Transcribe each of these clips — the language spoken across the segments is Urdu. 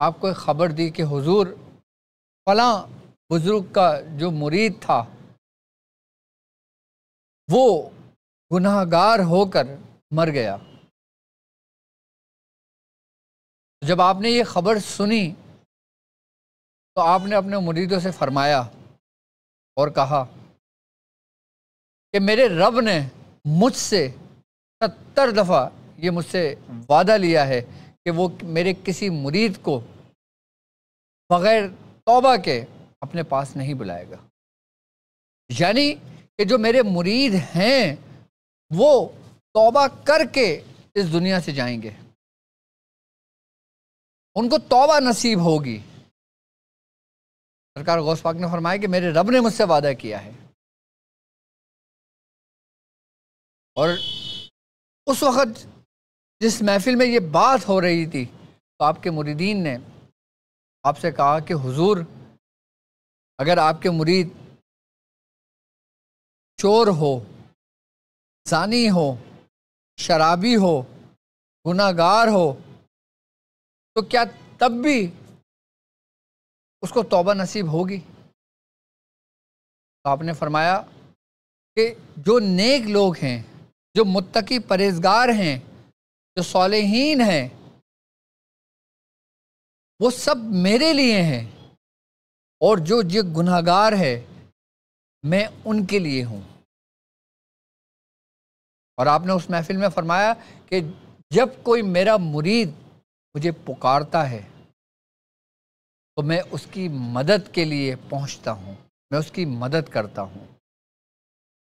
آپ کو ایک خبر دی کہ حضور فلاں بزرگ کا جو مرید تھا وہ گناہ گار ہو کر مر گیا. جب آپ نے یہ خبر سنی تو آپ نے اپنے مریدوں سے فرمایا اور کہا کہ میرے رب نے مجھ سے 70 دفعہ یہ مجھ سے وعدہ لیا ہے کہ وہ میرے کسی مرید کو بغیر توبہ کے اپنے پاس نہیں بلائے گا. یعنی کہ جو میرے مرید ہیں وہ توبہ کر کے اس دنیا سے جائیں گے، ان کو توبہ نصیب ہوگی. سرکار غوث پاک نے فرمایا کہ میرے رب نے مجھ سے وعدہ کیا ہے. اور اس وقت جس محفل میں یہ بات ہو رہی تھی تو آپ کے مریدین نے آپ سے کہا کہ حضور اگر آپ کے مرید چور ہو، زانی ہو، شرابی ہو، گناہ گار ہو تو کیا تب بھی اس کو توبہ نصیب ہوگی؟ تو آپ نے فرمایا کہ جو نیک لوگ ہیں، جو متقی پرہیزگار ہیں، جو صالحین ہیں، وہ سب میرے لیے ہیں، اور جو گناہ گار ہے میں ان کے لیے ہوں. اور آپ نے اس محفل میں فرمایا کہ جب کوئی میرا مرید مجھے پکارتا ہے تو میں اس کی مدد کے لیے پہنچتا ہوں، میں اس کی مدد کرتا ہوں،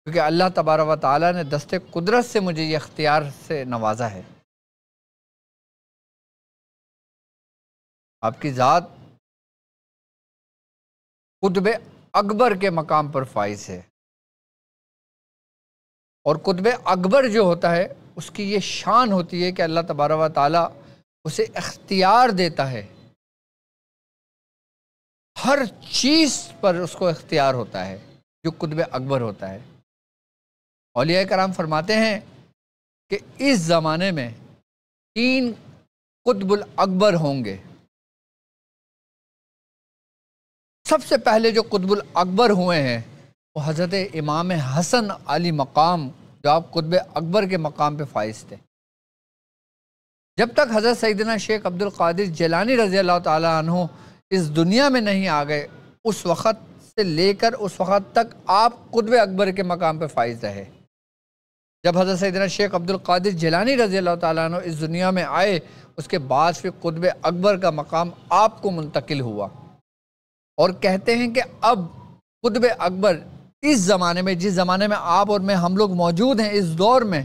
کیونکہ اللہ تبارک و تعالیٰ نے دست قدرت سے مجھے یہ اختیار سے نوازا ہے. آپ کی ذات قطب اکبر کے مقام پر فائز ہے، اور قطب اکبر جو ہوتا ہے اس کی یہ شان ہوتی ہے کہ اللہ تبارک و تعالیٰ اسے اختیار دیتا ہے، ہر چیز پر اس کو اختیار ہوتا ہے جو قطب اکبر ہوتا ہے. اولیاء کرام فرماتے ہیں کہ اس زمانے میں 3 قطب الاکبر ہوں گے. سب سے پہلے جو قطب الاکبر ہوئے ہیں وہ حضرت امام حسن علی مقام، جو آپ قطب اکبر کے مقام پہ فائز تھے. جب تک حضرت سیدنا شیخ عبد القادر جیلانی رضی اللہ تعالیٰ عنہ اس دنیا میں نہیں آ گئے، اس وقت سے لے کر اس وقت تک آپ قطب اکبر کے مقام پہ فائز رہے. جب حضرت سیدنا شیخ عبد القادر جیلانی رضی اللہ تعالیٰ عنہ اس دنیا میں آئے، اس کے بعد پھر قطب اکبر کا مقام آپ کو منتقل ہوا. اور کہتے ہیں کہ اب قطب اکبر اس زمانے میں، جس زمانے میں آپ اور میں ہم لوگ موجود ہیں، اس دور میں،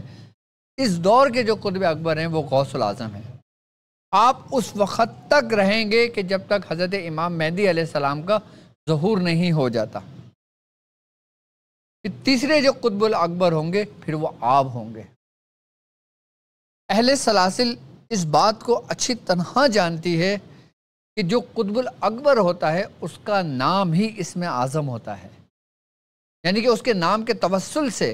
اس دور کے جو قطب اکبر ہیں وہ غوث الاعظم ہیں. آپ اس وقت تک رہیں گے کہ جب تک حضرت امام مہدی علیہ السلام کا ظہور نہیں ہو جاتا. تیسرے جو قطب الاکبر ہوں گے پھر وہ آپ ہوں گے. اہل سلاسل اس بات کو اچھی طرح جانتی ہے کہ جو قطب الاکبر ہوتا ہے اس کا نام ہی اسم اعظم ہوتا ہے، یعنی کہ اس کے نام کے توسل سے،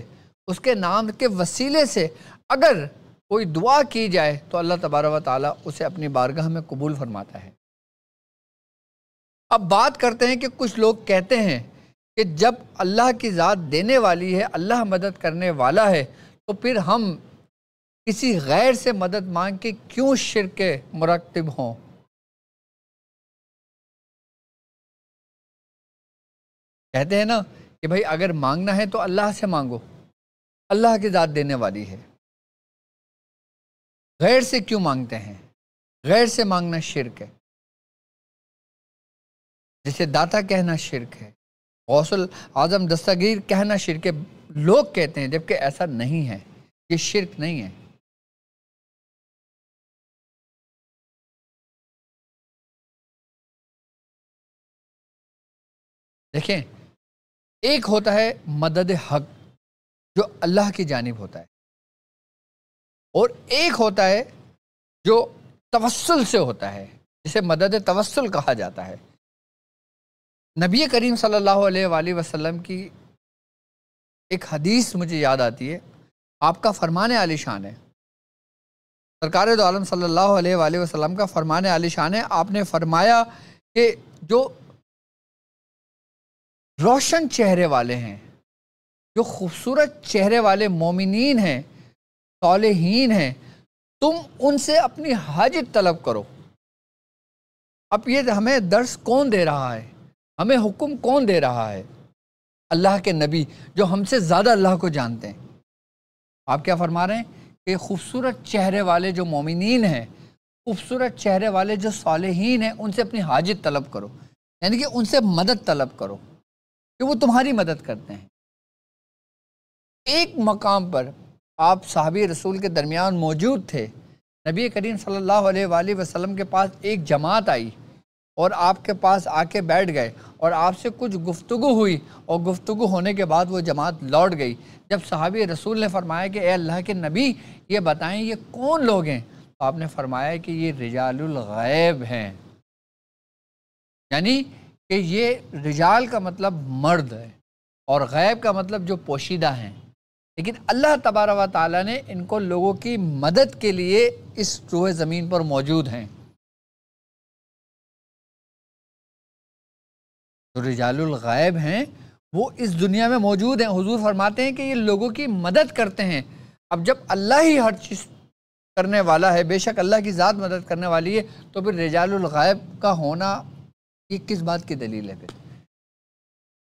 اس کے نام کے وسیلے سے اگر کوئی دعا کی جائے تو اللہ تبارک و تعالیٰ اسے اپنی بارگاہ میں قبول فرماتا ہے. اب بات کرتے ہیں کہ کچھ لوگ کہتے ہیں کہ جب اللہ کی ذات دینے والی ہے، اللہ مدد کرنے والا ہے، تو پھر ہم کسی غیر سے مدد مانگ کے کیوں شرک کے مرتکب ہوں. کہتے ہیں نا کہ بھائی اگر مانگنا ہے تو اللہ سے مانگو، اللہ کی ذات دینے والی ہے، غیر سے کیوں مانگتے ہیں؟ غیر سے مانگنا شرک ہے. جسے داتا کہنا شرک ہے، غوث الاعظم دستگیر کہنا شرک ہے. لوگ کہتے ہیں، جبکہ ایسا نہیں ہے، یہ شرک نہیں ہے. دیکھیں، ایک ہوتا ہے مدد حق جو اللہ کی جانب ہوتا ہے، اور ایک ہوتا ہے جو توسل سے ہوتا ہے، جسے مدد توسل کہا جاتا ہے. نبی کریم صلی اللہ علیہ وآلہ وسلم کی ایک حدیث مجھے یاد آتی ہے. آپ کا فرمان عالی شان ہے سرکار دو عالم صلی اللہ علیہ وآلہ وسلم کا فرمان عالی شان ہے، آپ نے فرمایا کہ جو روشن چہرے والے ہیں، جو خوبصورت چہرے والے مومنین ہیں، صالحین ہیں، تم ان سے اپنی حاجت طلب کرو۔ اب یہ ہمیں درس کون دے رہا ہے؟ ہمیں حکم کون دے رہا ہے؟ اللہ کے نبی، جو ہم سے زیادہ اللہ کو جانتے ہیں۔ آپ کیا فرما رہے ہیں کہ خوبصورت چہرے والے جو مومنین ہیں، خوبصورت چہرے والے جو صالحین ہیں، ان سے اپنی حاجت طلب کرو، یعنی کہ ان سے مدد طلب کرو کہ وہ تمہاری مدد کرتے ہیں۔ ایک مقام پر آپ صحابی رسول کے درمیان موجود تھے، نبی کریم صلی اللہ علیہ وآلہ وسلم کے پاس ایک جماعت آئی اور آپ کے پاس آ کے بیٹھ گئے اور آپ سے کچھ گفتگو ہوئی، اور گفتگو ہونے کے بعد وہ جماعت لوٹ گئی۔ جب صحابی رسول نے فرمایا کہ اے اللہ کے نبی، یہ بتائیں یہ کون لوگ ہیں، تو آپ نے فرمایا کہ یہ رجال الغیب ہیں، یعنی کہ یہ رجال کا مطلب مرد ہے اور غیب کا مطلب جو پوشیدہ ہیں، لیکن اللہ تبارک و تعالیٰ نے ان کو لوگوں کی مدد کے لیے اس روئے زمین پر موجود ہیں۔ جو رجال الغیب ہیں وہ اس دنیا میں موجود ہیں۔ حضور فرماتے ہیں کہ یہ لوگوں کی مدد کرتے ہیں۔ اب جب اللہ ہی ہر چیز کرنے والا ہے، بے شک اللہ کی ذات مدد کرنے والی ہے، تو پھر رجال الغیب کا ہونا یہ کس بات کی دلیل ہے؟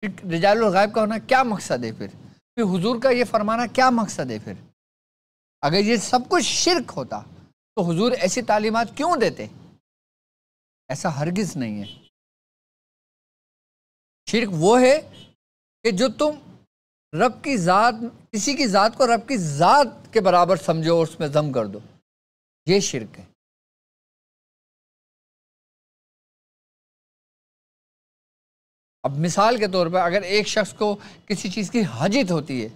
پھر رجال الغیب کا ہونا کیا مقصد ہے؟ پھر حضور کا یہ فرمانا کیا مقصد ہے؟ پھر اگر یہ سب کچھ شرک ہوتا تو حضور ایسی تعلیمات کیوں دیتے؟ ایسا ہرگز نہیں ہے۔ شرک وہ ہے کہ جو تم رب کی ذات، کسی کی ذات کو رب کی ذات کے برابر سمجھو اور اس میں ضم کر دو، یہ شرک ہے۔ اب مثال کے طور پر اگر ایک شخص کو کسی چیز کی حاجت ہوتی ہے،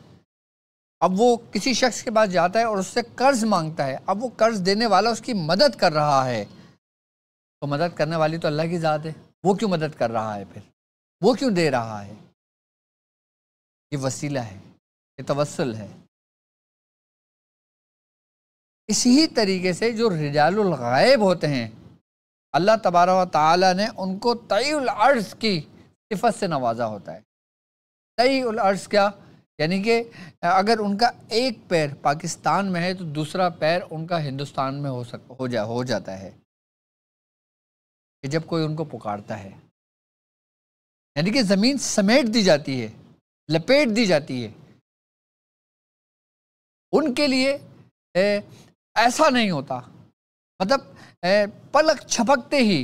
اب وہ کسی شخص کے پاس جاتا ہے اور اس سے قرض مانگتا ہے، اب وہ قرض دینے والا اس کی مدد کر رہا ہے، تو مدد کرنے والی تو اللہ کی ذات ہے، وہ کیوں مدد کر رہا ہے؟ پھر وہ کیوں دے رہا ہے؟ یہ وسیلہ ہے، یہ توسل ہے۔ اسی طریقے سے جو رجال الغیب ہوتے ہیں، اللہ تبارک و تعالیٰ نے ان کو طی العرض کی صفت سے نوازا ہوتا ہے۔ طی العرض کیا؟ یعنی کہ اگر ان کا ایک پیر پاکستان میں ہے تو دوسرا پیر ان کا ہندوستان میں ہو جاتا ہے، کہ جب کوئی ان کو پکارتا ہے، یعنی کہ زمین سمیٹ دی جاتی ہے، لپیٹ دی جاتی ہے۔ ان کے لیے ایسا نہیں ہوتا، مطلب پلک چھپکتے ہی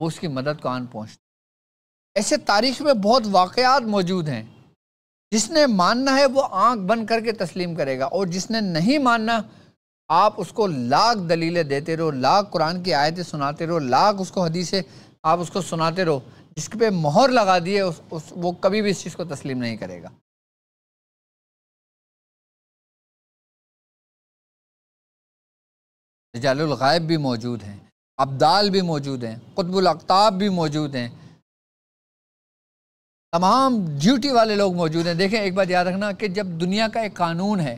وہ اس کی مدد کو آن پہنچتا۔ ایسے تاریخ میں بہت واقعات موجود ہیں۔ جس نے ماننا ہے وہ آنکھ بند کر کے تسلیم کرے گا، اور جس نے نہیں ماننا، آپ اس کو لاکھ دلیلیں دیتے رہو، لاکھ قرآن کی آیتیں سناتے رہو، لاکھ اس کو حدیثیں آپ اس کو سناتے رہو، جس پہ مہر لگا دیے وہ کبھی بھی اس چیز کو تسلیم نہیں کرے گا۔ رجال الغیب بھی موجود ہیں، ابدال بھی موجود ہیں، قطب الاقطاب بھی موجود ہیں، تمام ڈیوٹی والے لوگ موجود ہیں۔ دیکھیں ایک بات یاد رکھنا کہ جب دنیا کا ایک قانون ہے،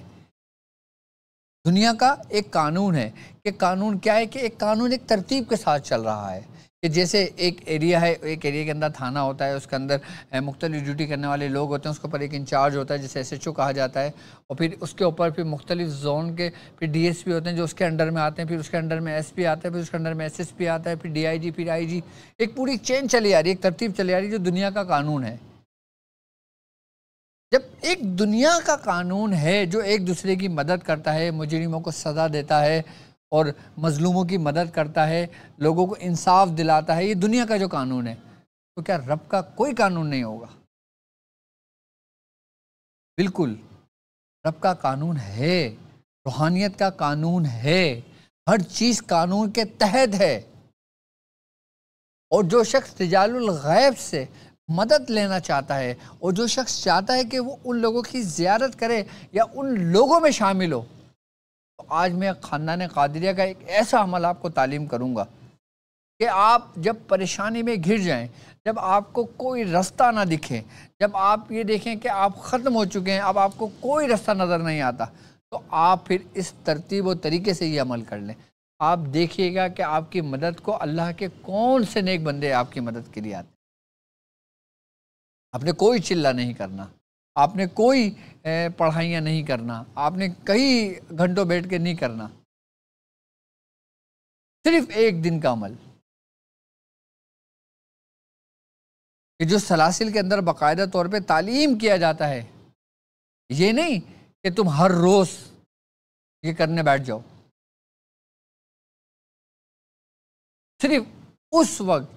دنیا کا ایک قانون ہے، کہ قانون کیا ہے؟ کہ ایک قانون ایک ترتیب کے ساتھ چل رہا ہے، کہ جیسے ایک ایریا ہے، ایک ایریا کے اندر تھانہ ہوتا ہے، اس کے اندر مختلف ڈیوٹی کرنے والے لوگ ہوتے ہیں، اس کے اوپر ایک انچارج ہوتا ہے جسے ایس ایچ او کہا جاتا ہے، اور پھر اس کے اوپر پھر مختلف زون کے پھر ڈی ایس پی ہوتے ہیں جو اس کے انڈر میں آتے ہیں، پھر اس کے انڈر میں ایس پی آتا ہے، پھر اس کے انڈر میں ایس ایس پی آتا ہے، پھر ڈی آئی جی، پھر آئی جی، ایک پوری چین چلی آ رہی ہے، ایک ترتیب چلی آ رہی ہے جو دنیا کا قانون ہے۔ جب ایک دنیا کا قانون ہے جو ایک دوسرے کی مدد کرتا ہے، مجرموں کو سزا دیتا ہے اور مظلوموں کی مدد کرتا ہے، لوگوں کو انصاف دلاتا ہے، یہ دنیا کا جو قانون ہے، تو کیا رب کا کوئی قانون نہیں ہوگا؟ بالکل، رب کا قانون ہے، روحانیت کا قانون ہے، ہر چیز قانون کے تحت ہے۔ اور جو شخص رجال الغیب سے مدد لینا چاہتا ہے، اور جو شخص چاہتا ہے کہ وہ ان لوگوں کی زیارت کرے یا ان لوگوں میں شامل ہو، تو آج میں خاندان قادریہ کا ایک ایسا عمل آپ کو تعلیم کروں گا کہ آپ جب پریشانی میں گھر جائیں، جب آپ کو کوئی رستہ نہ دکھے، جب آپ یہ دیکھیں کہ آپ ختم ہو چکے ہیں، اب آپ کو کوئی رستہ نظر نہیں آتا، تو آپ پھر اس ترتیب و طریقے سے یہ عمل کر لیں. آپ دیکھیے گا کہ آپ کی مدد کو اللہ کے کون سے نیک بندے آپ کی مدد کے لیے آتے ہیں. آپ نے کوئی چلہ نہیں کرنا، آپ نے کوئی پڑھائیاں نہیں کرنا، آپ نے کئی گھنٹوں بیٹھ کے نہیں کرنا. صرف ایک دن کا عمل کہ جو سلاسل کے اندر باقاعدہ طور پہ تعلیم کیا جاتا ہے. یہ نہیں کہ تم ہر روز یہ کرنے بیٹھ جاؤ. صرف اس وقت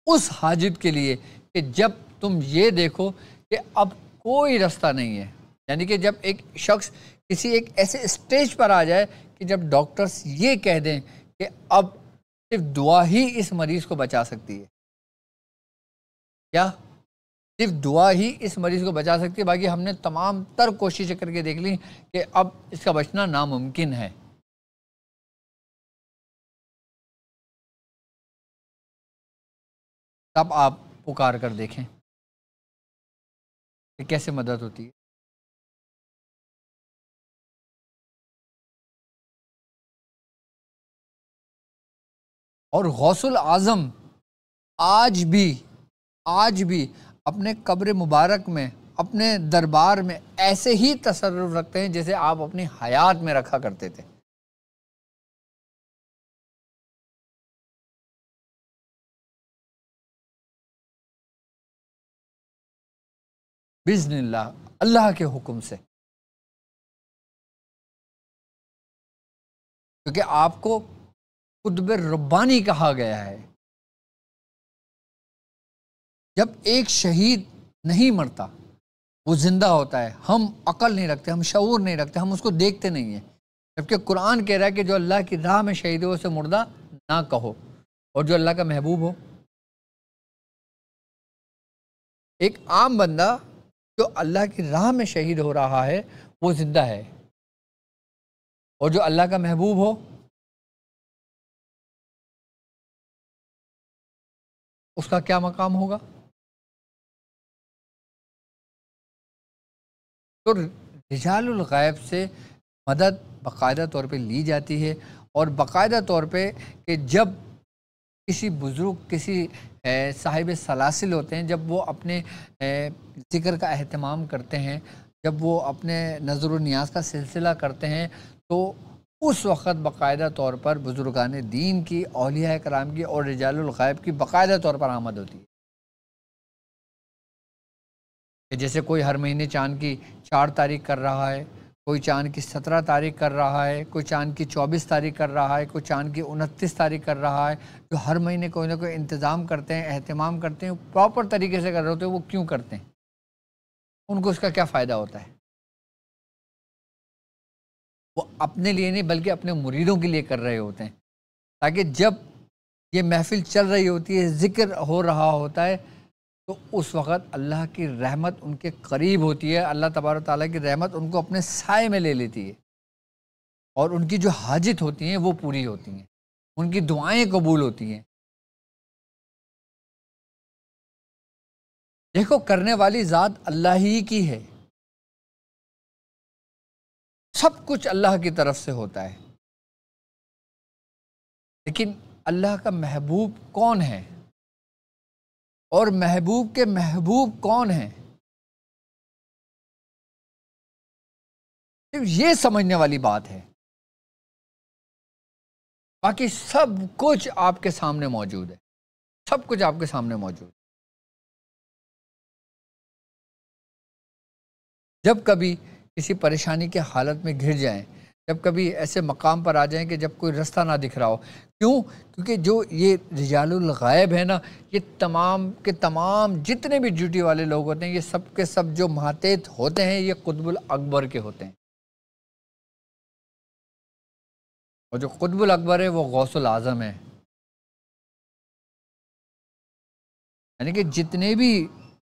اس حاجت کے لیے کہ جب تم یہ دیکھو کہ اب کوئی رستہ نہیں ہے. یعنی کہ جب ایک شخص کسی ایک ایسے اسٹیج پر آ جائے کہ جب ڈاکٹرز یہ کہہ دیں کہ اب صرف دعا ہی اس مریض کو بچا سکتی ہے. کیا صرف دعا ہی اس مریض کو بچا سکتی ہے؟ باقی ہم نے تمام تر کوششیں کر کے دیکھ لی کہ اب اس کا بچنا ناممکن ہے. تب آپ پکار کر دیکھیں کہ کیسے مدد ہوتی ہے. اور غوث العظم آج بھی اپنے قبر مبارک میں، اپنے دربار میں ایسے ہی تصرف رکھتے ہیں جیسے آپ اپنی حیات میں رکھا کرتے تھے. باذن اللہ، اللہ کے حکم سے. کیونکہ آپ کو قطب ربانی کہا گیا ہے. جب ایک شہید نہیں مرتا، وہ زندہ ہوتا ہے، ہم عقل نہیں رکھتے، ہم شعور نہیں رکھتے، ہم اس کو دیکھتے نہیں ہیں. جبکہ قرآن کہہ رہا ہے کہ جو اللہ کی راہ میں شہید ہو اسے مردہ نہ کہو، اور جو اللہ کا محبوب ہو. ایک عام بندہ جو اللہ کی راہ میں شہید ہو رہا ہے وہ زندہ ہے، اور جو اللہ کا محبوب ہو اس کا کیا مقام ہوگا؟ تو رجال الغیب سے مدد باقاعدہ طور پہ لی جاتی ہے. اور باقاعدہ طور پہ کہ جب کسی بزرگ، کسی صاحب سلاسل ہوتے ہیں، جب وہ اپنے ذکر کا اہتمام کرتے ہیں، جب وہ اپنے نظر و نیاز کا سلسلہ کرتے ہیں، تو اس وقت باقاعدہ طور پر بزرگان دین کی، اولیاء کرام کی اور رجال الغیب کی باقاعدہ طور پر آمد ہوتی ہے. کہ جیسے کوئی ہر مہینے چاند کی 4 تاریخ کر رہا ہے، کوئی چاند کی 17 تاریخ کر رہا ہے، کوئی چاند کی 24 تاریخ کر رہا ہے، کوئی چاند کی 29 تاریخ کر رہا ہے. جو ہر مہینے کوئی نہ کوئی انتظام کرتے ہیں، اہتمام کرتے ہیں، پراپر طریقے سے کر رہے ہوتے ہیں، وہ کیوں کرتے ہیں؟ ان کو اس کا کیا فائدہ ہوتا ہے؟ وہ اپنے لیے نہیں بلکہ اپنے مریدوں کے لیے کر رہے ہوتے ہیں، تاکہ جب یہ محفل چل رہی ہوتی ہے، ذکر ہو رہا ہوتا ہے، تو اس وقت اللہ کی رحمت ان کے قریب ہوتی ہے. اللہ تبارک و تعالیٰ کی رحمت ان کو اپنے سائے میں لے لیتی ہے، اور ان کی جو حاجت ہوتی ہیں وہ پوری ہوتی ہیں، ان کی دعائیں قبول ہوتی ہیں. دیکھو، کرنے والی ذات اللہ ہی کی ہے، سب کچھ اللہ کی طرف سے ہوتا ہے. لیکن اللہ کا محبوب کون ہے اور محبوب کے محبوب کون ہیں، صرف یہ سمجھنے والی بات ہے. باقی سب کچھ آپ کے سامنے موجود ہے، سب کچھ آپ کے سامنے موجود ہے. جب کبھی کسی پریشانی کے حالت میں گھر جائیں، جب کبھی ایسے مقام پر آ جائیں کہ جب کوئی رستہ نہ دکھ رہا ہو، کیوں؟ کیونکہ جو یہ رجال الغیب ہے نا، یہ تمام کے تمام جتنے بھی ڈیوٹی والے لوگ ہوتے ہیں، یہ سب کے سب جو ماتحت ہوتے ہیں، یہ قطب الاکبر کے ہوتے ہیں. اور جو قطب الاکبر ہے وہ غوث العظم ہے. یعنی کہ جتنے بھی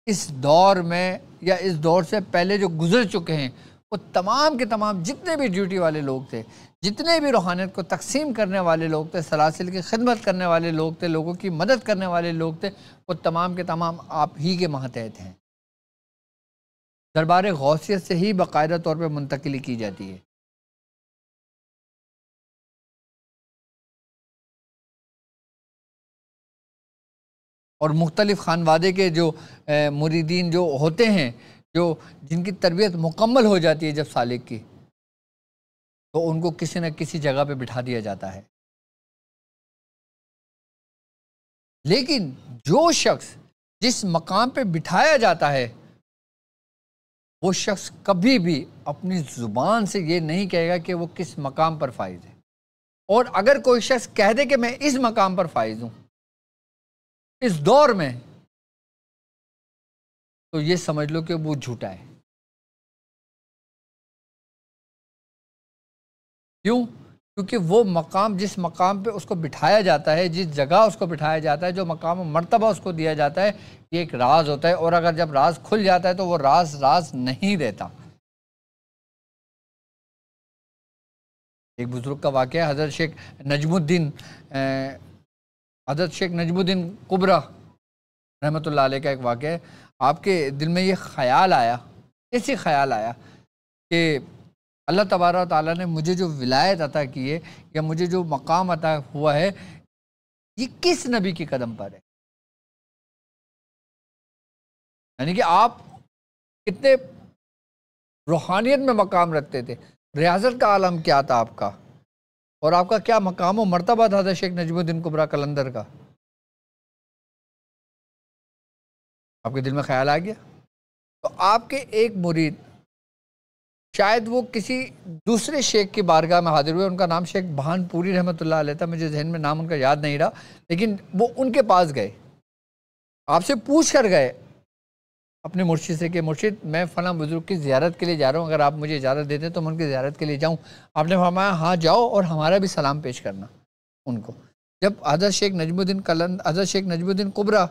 اس دور میں یا اس دور سے پہلے جو گزر چکے ہیں، وہ تمام کے تمام جتنے بھی ڈیوٹی والے لوگ تھے، جتنے بھی روحانیت کو تقسیم کرنے والے لوگ تھے، سلاسل کی خدمت کرنے والے لوگ تھے، لوگوں کی مدد کرنے والے لوگ تھے، وہ تمام کے تمام آپ ہی کے ماتحت ہیں. دربار غوثیت سے ہی باقاعدہ طور پہ منتقلی کی جاتی ہے. اور مختلف خانوادے کے جو مریدین جو ہوتے ہیں، جو جن کی تربیت مکمل ہو جاتی ہے جب سالک کی، تو ان کو کسی نہ کسی جگہ پہ بٹھا دیا جاتا ہے۔ لیکن جو شخص جس مقام پہ بٹھایا جاتا ہے، وہ شخص کبھی بھی اپنی زبان سے یہ نہیں کہے گا کہ وہ کس مقام پر فائز ہے، اور اگر کوئی شخص کہہ دے کہ میں اس مقام پر فائز ہوں اس دور میں، تو یہ سمجھ لو کہ وہ جھوٹا ہے۔ کیوں؟ کیونکہ وہ مقام، جس مقام پہ اس کو بٹھایا جاتا ہے، جس جگہ اس کو بٹھایا جاتا ہے، جو مقام و مرتبہ اس کو دیا جاتا ہے، یہ ایک راز ہوتا ہے، اور اگر جب راز کھل جاتا ہے تو وہ راز نہیں رہتا۔ ایک بزرگ کا واقعہ ہے، حضرت شیخ نجم الدین کبرا رحمۃ اللہ علیہ کا ایک واقعہ ہے۔ آپ کے دل میں یہ خیال آیا، ایسی خیال آیا کہ اللہ تبارک و تعالیٰ نے مجھے جو ولایت عطا کی ہے، یا مجھے جو مقام عطا ہوا ہے، یہ کس نبی کے قدم پر ہے؟ یعنی کہ آپ کتنے روحانیت میں مقام رکھتے تھے، ریاضت کا عالم کیا تھا آپ کا، اور آپ کا کیا مقام و مرتبہ تھا حضرت شیخ نجم الدین کبرا قلندر کا۔ آپ کے دل میں خیال آ گیا، تو آپ کے ایک مرید، شاید وہ کسی دوسرے شیخ کی بارگاہ میں حاضر ہوئے، ان کا نام شیخ بہان پوری رحمۃ اللہ علیہ تھا، مجھے ذہن میں نام ان کا یاد نہیں رہا، لیکن وہ ان کے پاس گئے، آپ سے پوچھ کر گئے اپنے مرشد سے کہ مرشد میں فلاں بزرگ کی زیارت کے لیے جا رہا ہوں، اگر آپ مجھے اجازت دیتے تو میں ان کی زیارت کے لیے جاؤں۔ آپ نے فرمایا ہاں جاؤ، اور ہمارا بھی سلام پیش کرنا ان کو۔ جب حضرت شیخ نجم الدین کبرا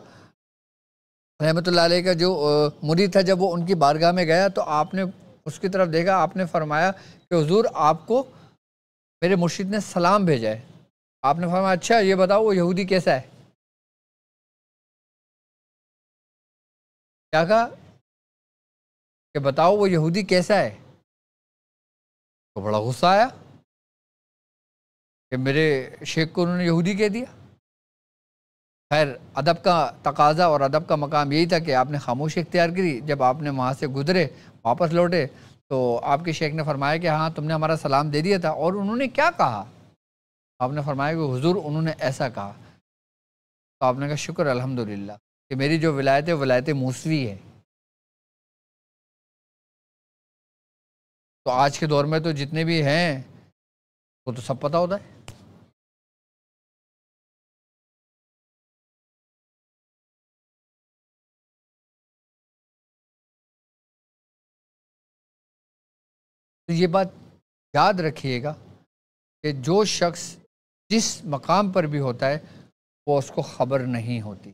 رحمۃ اللہ علیہ کا جو مرید تھا، جب وہ ان کی بارگاہ میں گیا تو آپ نے اس کی طرف دیکھا، آپ نے فرمایا کہ حضور آپ کو میرے مرشد نے سلام بھیجا ہے۔ آپ نے فرمایا اچھا یہ بتاؤ وہ یہودی کیسا ہے؟ کیا کہا کہ بتاؤ وہ یہودی کیسا ہے؟ تو بڑا غصہ آیا کہ میرے شیخ کو انہوں نے یہودی کہہ دیا۔ خیر ادب کا تقاضا اور ادب کا مقام یہی تھا کہ آپ نے خاموشی اختیار کری۔ جب آپ نے وہاں سے گزرے واپس لوٹے تو آپ کے شیخ نے فرمایا کہ ہاں تم نے ہمارا سلام دے دیا تھا، اور انہوں نے کیا کہا؟ آپ نے فرمایا کہ حضور انہوں نے ایسا کہا۔ تو آپ نے کہا شکر الحمدللہ کہ میری جو ولایت ہے ولایت موسوی ہے۔ تو آج کے دور میں تو جتنے بھی ہیں وہ تو سب پتہ ہوتا ہے۔ تو یہ بات یاد رکھیے گا کہ جو شخص جس مقام پر بھی ہوتا ہے وہ اس کو خبر نہیں ہوتی۔